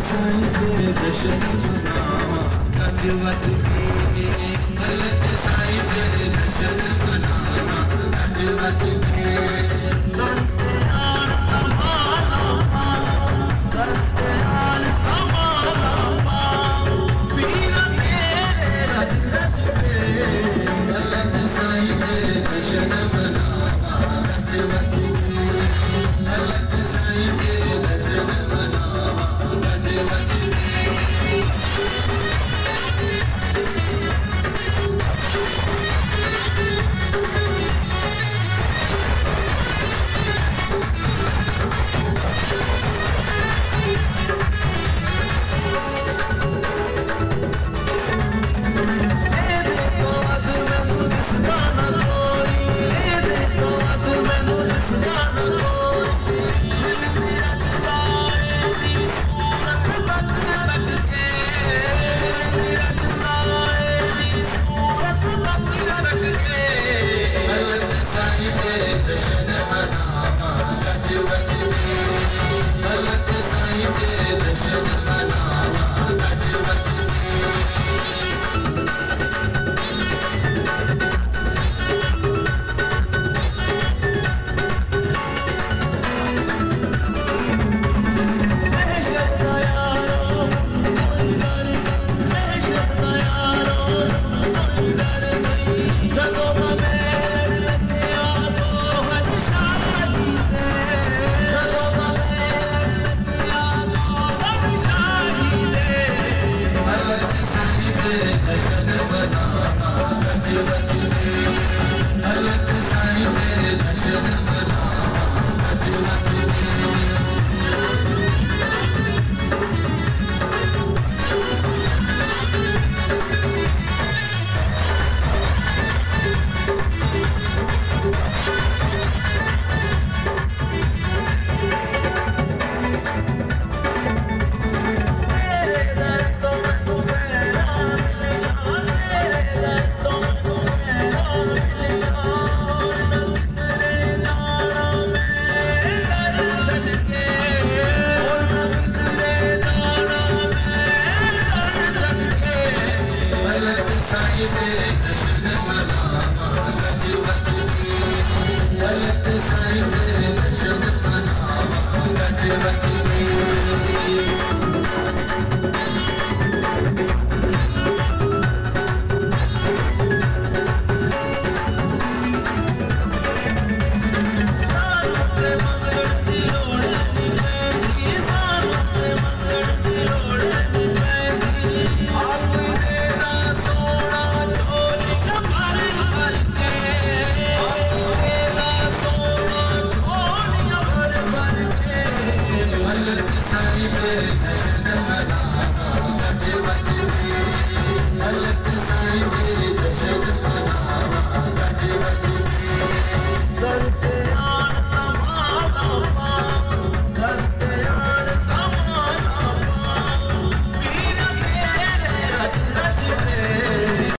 साईं से जश्न मनावा गज वज के हलत साईं से जश्न मनावा गज वज के करते आन तमाला पाओ करते आन तमाला पाओ पीर तेरे रज रज के हलत साईं से जश्न मनावा गज वज के हलत साईं से जश्न मनावा गज वज साईं से